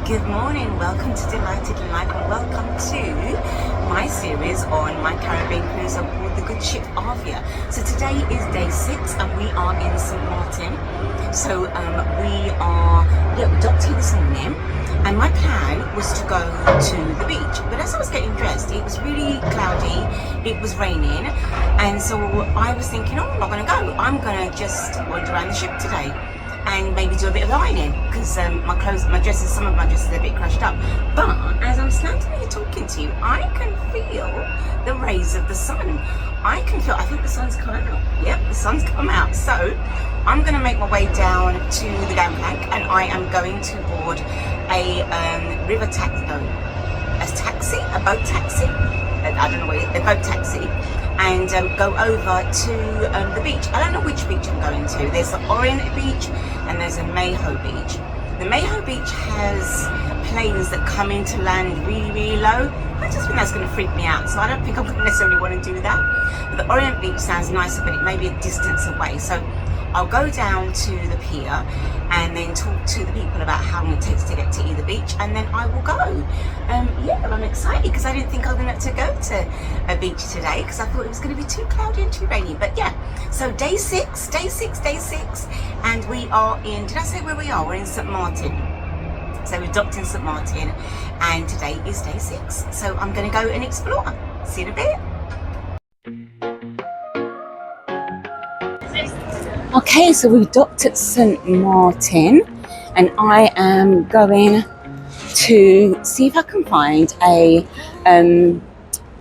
Good morning, welcome to DeeLighted-In-Life and welcome to my series on my Caribbean cruise aboard the good ship ARVIA. So today is day 6 and we are in St. Martin. So we docked here this morning and my plan was to go to the beach. But as I was getting dressed, it was really cloudy, it was raining, and so I was thinking, oh, I'm not going to go. I'm going to just wander around the ship today and maybe do a bit of ironing because some of my dresses are a bit crushed up. But as I'm standing here talking to you, I can feel the rays of the sun. I think the sun's come out. Yep, the sun's come out. So I'm going to make my way down to the gangplank and I am going to board a boat taxi. I don't know what it is, a boat taxi. And go over to the beach. I don't know which beach I'm going to. There's the Orient Beach and there's a Mayho Beach. The Mayho Beach has planes that come into land really, really low. I just think that's going to freak me out, so I don't think I'm going to necessarily want to do that. But the Orient Beach sounds nicer, but it may be a distance away. So I'll go down to the pier and then talk to the people about how long it takes to get to either beach, and then I will go. I'm excited because I didn't think I was going to go to a beach today because I thought it was going to be too cloudy and too rainy. But yeah, so day 6, and we are in, did I say where we are? We're in St. Martin. So we've docked in St. Martin and today is day 6. So I'm going to go and explore. See you in a bit. Okay, so we've docked at St. Martin and I am going to see if I can find a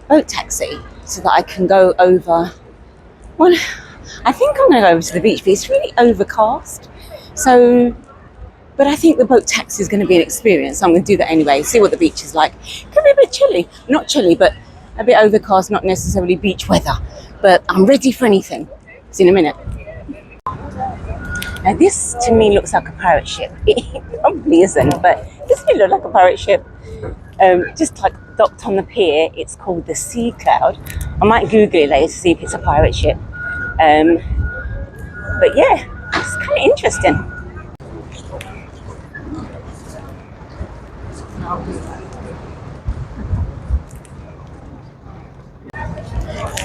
boat taxi so that I can go over. Well, I think I'm going to go over to the beach, but it's really overcast. So, but I think the boat taxi is going to be an experience. So I'm going to do that anyway, see what the beach is like. It can be a bit chilly, not chilly, but a bit overcast, not necessarily beach weather. But I'm ready for anything. See you in a minute. Now this to me looks like a pirate ship. It probably isn't, but doesn't it look like a pirate ship? Just like docked on the pier. It's called the Sea Cloud. I might Google it later to see if it's a pirate ship. But yeah, it's kind of interesting.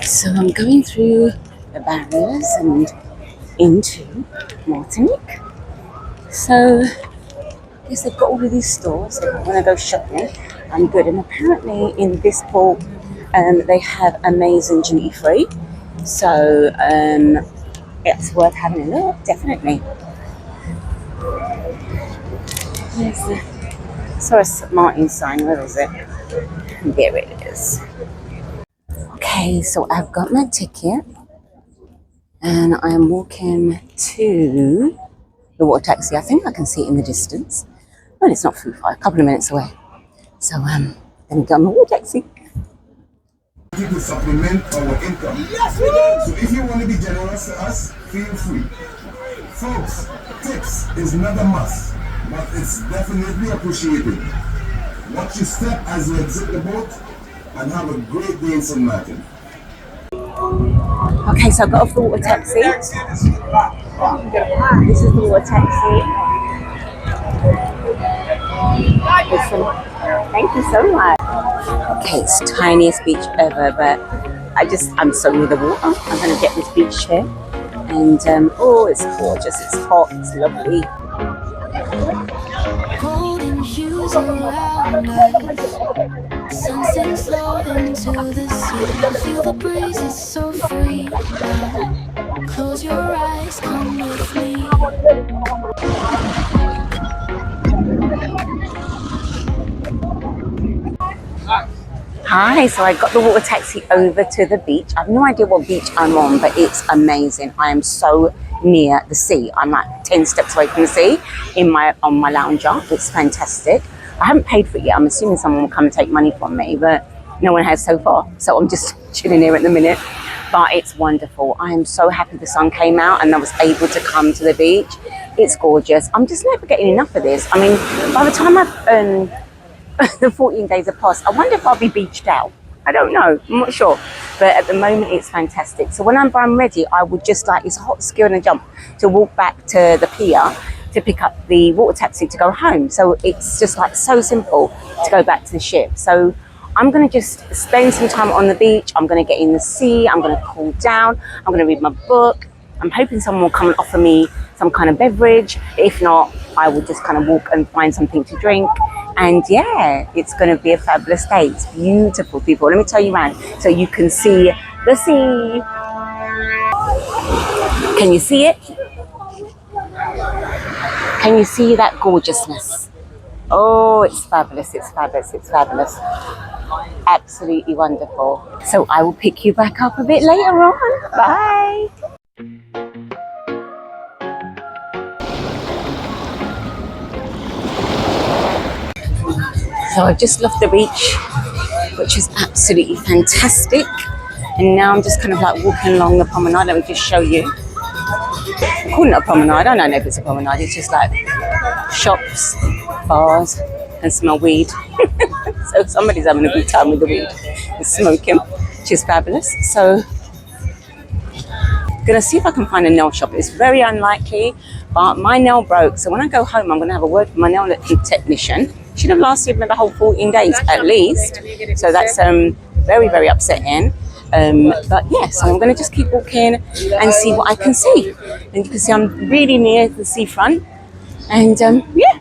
So I'm going through the barriers and into Martinique. So I guess they've got all of these stores. If I want to go shopping, I'm good. And apparently in this port they have amazing duty free. So it's worth having a look, definitely. There's the St. Martin sign, where is it? There it is. Okay, so I've got my ticket and I am walking to the water taxi. I think I can see it in the distance. Well, it's not too far, a couple of minutes away. So then we go on the water taxi. To supplement our income. Yes, we do. So if you want to be generous to us, feel free. Folks, tips is not a must, but it's definitely appreciated. Watch your step as you exit the boat and have a great day in St. Martin. Okay, so I got off the water taxi. This is the water taxi. Thank you so much. Okay, it's the tiniest beach ever, but I'm so near the water. I'm going to get this beach chair. And oh, it's gorgeous, it's hot, it's lovely. Golden hues around us, sunset slow into the sea. I feel the breeze is so free now. Close your eyes, come with me. Hi, so I got the water taxi over to the beach. I have no idea what beach I'm on, but it's amazing. I am so near the sea. I'm like 10 steps away from the sea on my lounger. It's fantastic. I haven't paid for it yet. I'm assuming someone will come and take money from me, but no one has so far. So I'm just chilling here at the minute. But it's wonderful. I am so happy the sun came out and I was able to come to the beach. It's gorgeous. I'm just never getting enough of this. I mean, by the time the 14 days have passed, I wonder if I'll be beached out. I don't know, I'm not sure. But at the moment, it's fantastic. So when I'm ready, I would just like, it's a hot skill and a jump to walk back to the pier to pick up the water taxi to go home. So it's just like so simple to go back to the ship. So I'm going to just spend some time on the beach. I'm going to get in the sea. I'm going to cool down. I'm going to read my book. I'm hoping someone will come and offer me some kind of beverage. If not, I will just kind of walk and find something to drink. And yeah, it's going to be a fabulous day. It's beautiful, people. Let me tell you, man, so you can see the sea. Can you see it? Can you see that gorgeousness? Oh, it's fabulous, it's fabulous, it's fabulous. Absolutely wonderful. So I will pick you back up a bit later on. Bye. So I've just left the beach, which is absolutely fantastic. And now I'm just kind of like walking along the promenade. Let me just show you. I'm calling it a promenade. I don't know if it's a promenade. It's just like shops, bars, and smell weed. So somebody's having a good time with the weed and smoking, which is fabulous. So I'm gonna see if I can find a nail shop. It's very unlikely, but my nail broke. So when I go home, I'm gonna have a word with my nail technician. Should have lasted me the whole 14 days at least. So that's very, very upsetting. But yeah, so I'm going to just keep walking and see what I can see. And you can see I'm really near the seafront. And yeah,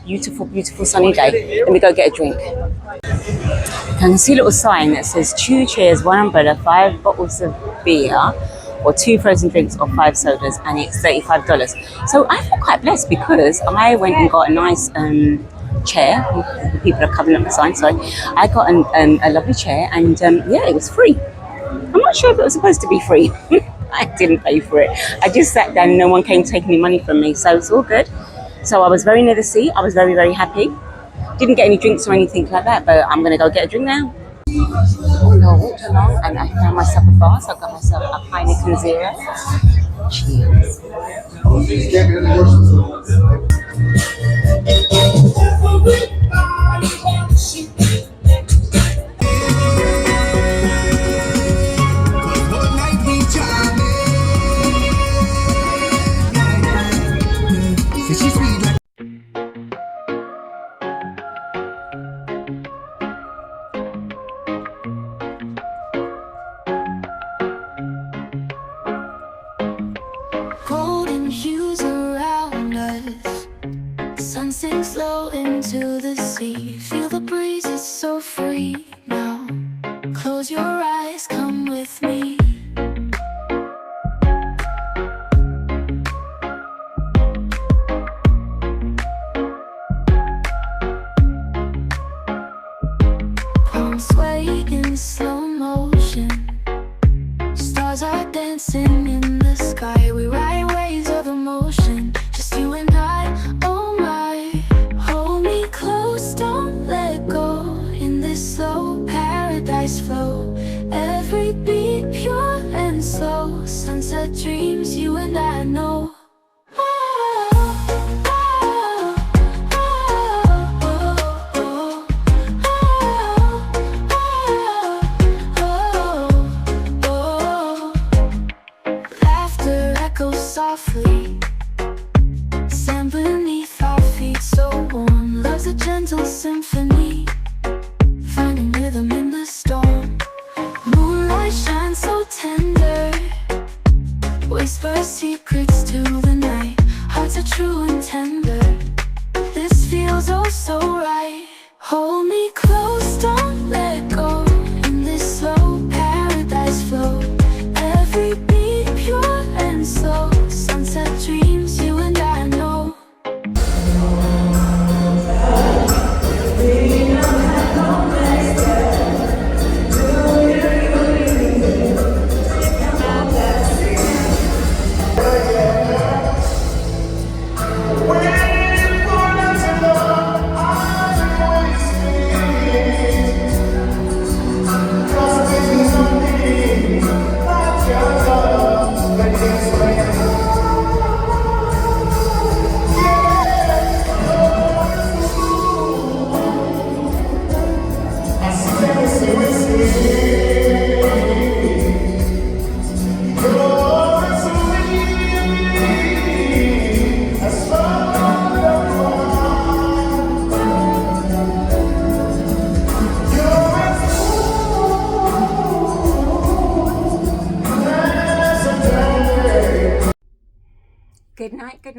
beautiful, beautiful sunny day. Let me go get a drink. I can see a little sign that says 2 chairs, 1 umbrella, 5 bottles of beer, or 2 frozen drinks or 5 sodas, and it's $35. So I feel quite blessed because I went and got a nice chair. People are covering up the sign, sorry. I got a lovely chair, and yeah, it was free. I'm not sure if it was supposed to be free. I didn't pay for it. I just sat down and no one came to take any money from me, so it's all good. So I was very near the sea. I was very, very happy. Didn't get any drinks or anything like that, but I'm going to go get a drink now. So I walked along and I found myself a bar, so I got myself a Heineken Zero. Cheers. Golden hues around us, sun sinks low into the sea. Feel the breeze, it's so free now. Close your eyes, come with me. Palms sway in slow motion, stars are dancing in the sky. We ride waves of emotion, just you and I. Oh my, hold me close, don't let go. In this slow paradise flow, every beat pure and slow. Sunset dreams, you and I know. Softly, sand beneath our feet, so warm. Love's a gentle symphony, finding rhythm in the storm. Moonlight shines so tender, whisper secrets to the night. Hearts are true and tender, this feels oh so right. Hold me close, don't let go. In this slow paradise flow, every beat pure and slow. Sunset dreams, you and I know. Good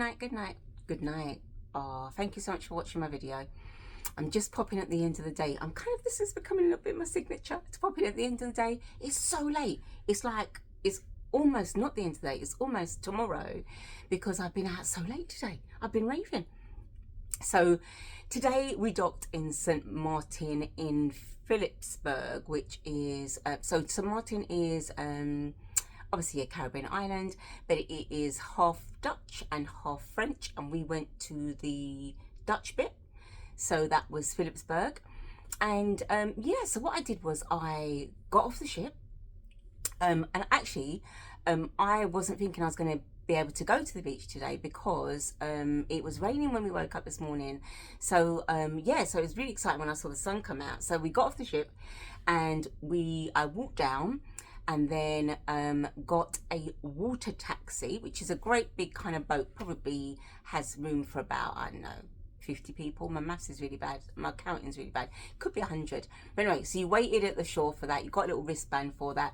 night. Oh, thank you so much for watching my video. I'm just popping at the end of the day. This is becoming a little bit my signature, to pop in at the end of the day. It's so late. It's like, it's almost not the end of the day. It's almost tomorrow, because I've been out so late today. I've been raving. So today we docked in St. Martin in Philipsburg, which is, so St. Martin is obviously a Caribbean island, but it is half Dutch and half French, and we went to the Dutch bit. So that was Philipsburg. And yeah, so what I did was I got off the ship, and actually I wasn't thinking I was going to be able to go to the beach today, because it was raining when we woke up this morning. So yeah, so it was really exciting when I saw the sun come out. So we got off the ship, and I walked down, and then got a water taxi, which is a great big kind of boat, probably has room for about, I don't know, 50 people. My maths is really bad, my counting's really bad, could be 100. But anyway, so you waited at the shore for that, you got a little wristband for that,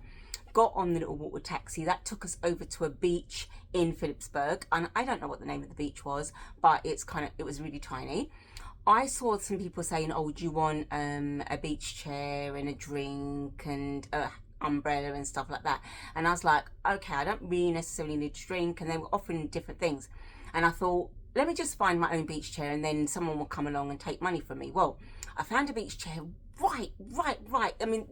got on the little water taxi. That took us over to a beach in Philipsburg, and I don't know what the name of the beach was, but it was really tiny. I saw some people saying, oh, do you want a beach chair and a drink and umbrella and stuff like that? And I was like, okay, I don't really necessarily need to drink. And they were offering different things, and I thought, let me just find my own beach chair, and then someone will come along and take money from me. Well, I found a beach chair right. I mean,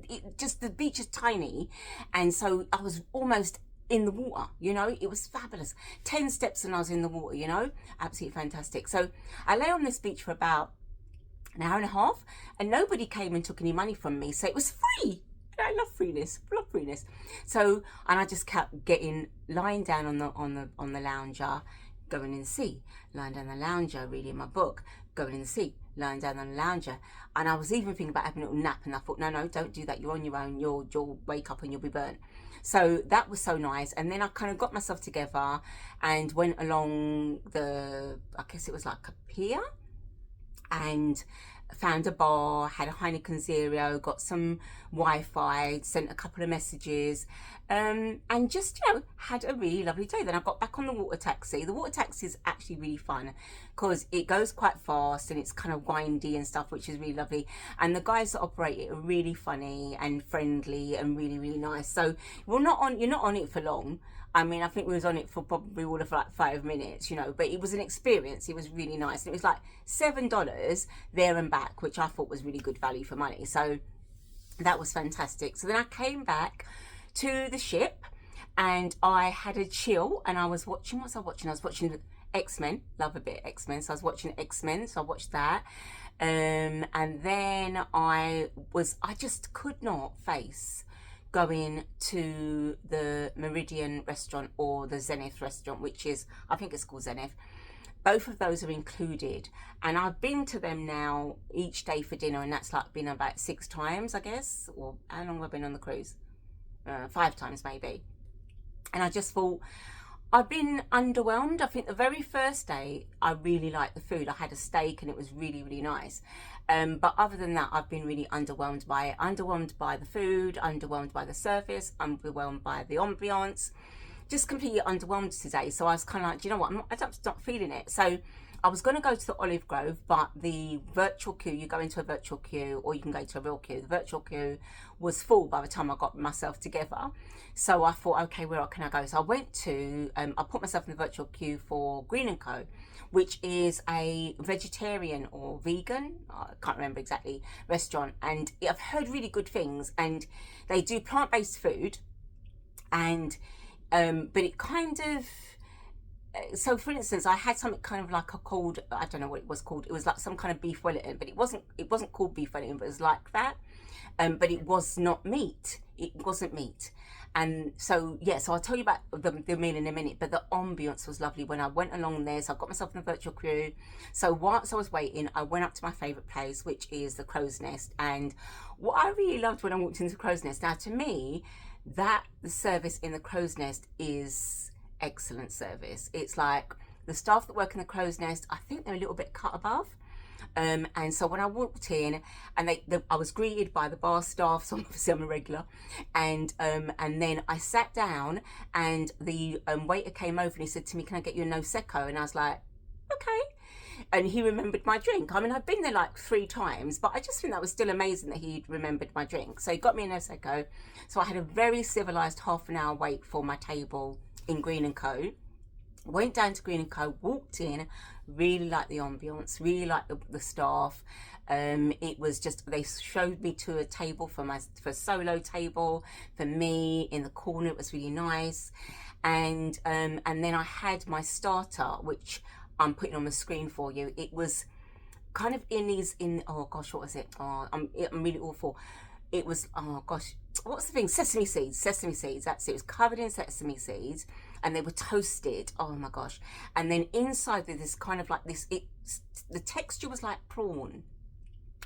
the beach is tiny, and so I was almost in the water, you know. It was fabulous. 10 steps and I was in the water, you know, absolutely fantastic. So I lay on this beach for about an hour and a half, and nobody came and took any money from me, so it was free. I love freeness, So, and I just kept lying down on the lounger, going in the sea, lying down the lounger, reading my book, going in the sea, lying down on the lounger. And I was even thinking about having a little nap, and I thought, no, don't do that, you're on your own, you'll wake up and you'll be burnt. So that was so nice. And then I kind of got myself together and went along I guess it was like a pier, and found a bar, had a Heineken Zero, got some Wi-Fi, sent a couple of messages, and just, you know, had a really lovely day. Then I got back on the water taxi. The water taxi is actually really fun, because it goes quite fast and it's kind of windy and stuff, which is really lovely. And the guys that operate it are really funny and friendly and really, really nice. So you're not on it for long. I mean, I think we was on it for probably all of like 5 minutes, you know, but it was an experience. It was really nice. And it was like $7 there and back, which I thought was really good value for money. So that was fantastic. So then I came back to the ship, and I had a chill, and I was watching, I was watching X-Men, love a bit of X-Men. So I was watching X-Men, so I watched that. And then I just could not face going to the Meridian restaurant or the Zenith restaurant, which is, I think it's called Zenith. Both of those are included, and I've been to them now each day for dinner, and that's like been about 6 times, I guess. Or how long have I been on the cruise? 5 times maybe. And I just thought, I've been underwhelmed. I think the very first day I really liked the food. I had a steak and it was really, really nice. But other than that, I've been really underwhelmed by it. Underwhelmed by the food, underwhelmed by the service, underwhelmed by the ambiance. Just completely underwhelmed today. So I was kind of like, do you know what? I'm not feeling it. So I was going to go to the Olive Grove, but the virtual queue, you go into a virtual queue or you can go to a real queue. The virtual queue was full by the time I got myself together. So I thought, okay, where can I go? So I went to, I put myself in the virtual queue for Green & Co, which is a vegetarian or vegan, I can't remember exactly, restaurant. And I've heard really good things, and they do plant-based food. And, but it kind of, so for instance, I had something kind of like called, I don't know what it was called. It was like some kind of beef Wellington, but it wasn't called beef Wellington, but it was like that. But it was not meat. It wasn't meat. And so, yeah, so I'll tell you about the meal in a minute, but the ambience was lovely when I went along there. So I got myself in a virtual queue. So whilst I was waiting, I went up to my favourite place, which is the Crow's Nest. And what I really loved when I walked into the Crow's Nest, now to me, the service in the Crow's Nest is excellent service. It's like the staff that work in the Crow's Nest, I think they're a little bit cut above. And so when I walked in, and I was greeted by the bar staff, so obviously I'm a regular, and then I sat down, and the waiter came over and he said to me, "Can I get you a Prosecco?" And I was like, okay. And he remembered my drink. I mean, I've been there like 3 times, but I just think that was still amazing that he remembered my drink. So he got me a Prosecco. So I had a very civilized half an hour wait for my table in Green & Co. Went down to Green & Co, walked in, really liked the ambience, really liked the staff. It was just, they showed me to a table for a solo table for me in the corner. It was really nice. And then I had my starter, which I'm putting on the screen for you. It was kind of oh gosh, what was it? Oh, I'm really awful. It was, oh gosh, what's the thing? Sesame seeds, that's it. It was covered in sesame seeds, and they were toasted. Oh my gosh. And then inside there's this kind of like this, the texture was like prawn.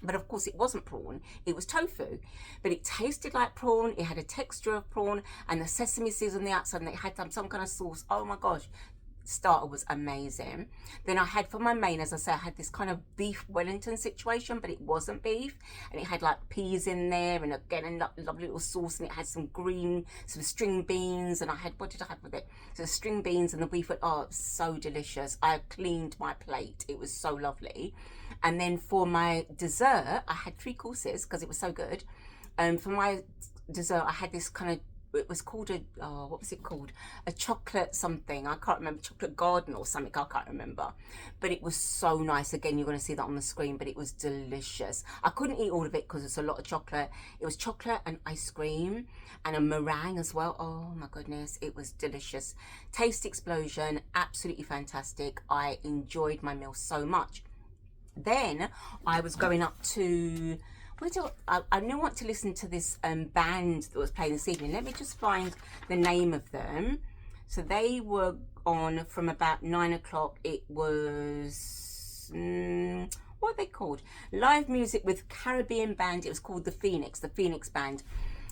But of course it wasn't prawn, it was tofu. But it tasted like prawn, it had a texture of prawn, and the sesame seeds on the outside, and it had some kind of sauce. Oh my gosh. Starter was amazing. Then I had for my main, as I say, I had this kind of beef Wellington situation, but it wasn't beef, and it had like peas in there, and again a lovely little sauce, and it had some string beans, and what did I have with it? So string beans and the beef. Oh, it was so delicious. I cleaned my plate, it was so lovely. And then for my dessert, I had 3 courses because it was so good. For my dessert, I had this kind of, it was called what was it called? A chocolate something. I can't remember, chocolate garden or something. I can't remember. But it was so nice. Again, you're going to see that on the screen, but it was delicious. I couldn't eat all of it because it's a lot of chocolate. It was chocolate and ice cream and a meringue as well. Oh my goodness. It was delicious. Taste explosion. Absolutely fantastic. I enjoyed my meal so much. Then I was going up to, I knew I want to listen to this band that was playing this evening. Let me just find the name of them. So they were on from about 9 o'clock. It was, what are they called? Live music with Caribbean band. It was called the Phoenix Band.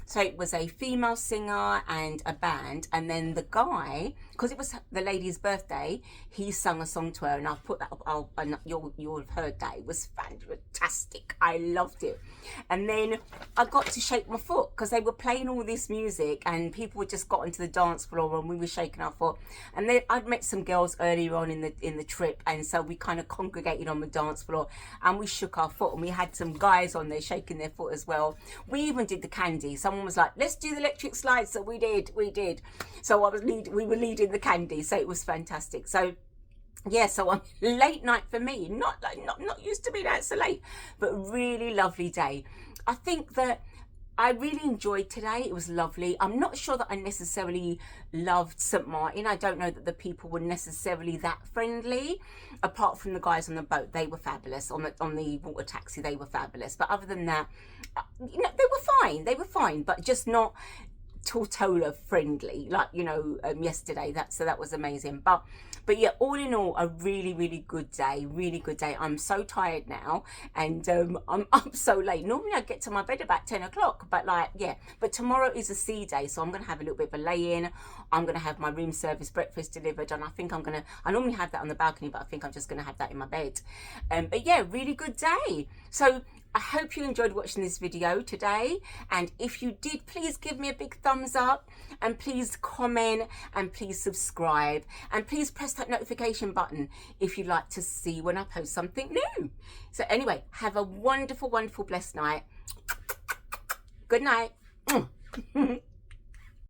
So it was a female singer and a band, and then the guy, because it was the lady's birthday, he sung a song to her, and I'll put that up, and you'll have heard that. It was fantastic. I loved it. And then I got to shake my foot because they were playing all this music, and people had just got onto the dance floor, and we were shaking our foot. And then I'd met some girls earlier on in the trip, and so we kind of congregated on the dance floor, and we shook our foot, and we had some guys on there shaking their foot as well. We even did the candy. Someone was like, "Let's do the electric slide," so we did. So we were leading the candy, so it was fantastic. So yeah, so late night for me, not used to be that so late, but really lovely day. I think that I really enjoyed today. It was lovely. I'm not sure that I necessarily loved St. Martin. I don't know that the people were necessarily that friendly, apart from the guys on the boat. They were fabulous. On the water taxi, they were fabulous. But other than that, they were fine, but just not Tortola friendly, like, yesterday. So that was amazing. But yeah, all in all, a really good day. I'm so tired now, and I'm up so late. Normally I get to my bed about 10 o'clock, but but tomorrow is a sea day, so I'm gonna have a little bit of a lay-in. I'm gonna have my room service breakfast delivered, and I normally have that on the balcony, but I think I'm just gonna have that in my bed. But yeah, really good day. So I hope you enjoyed watching this video today, and if you did, please give me a big thumbs up, and please comment, and please subscribe, and please press that notification button if you'd like to see when I post something new. So anyway, have a wonderful blessed night. Good night.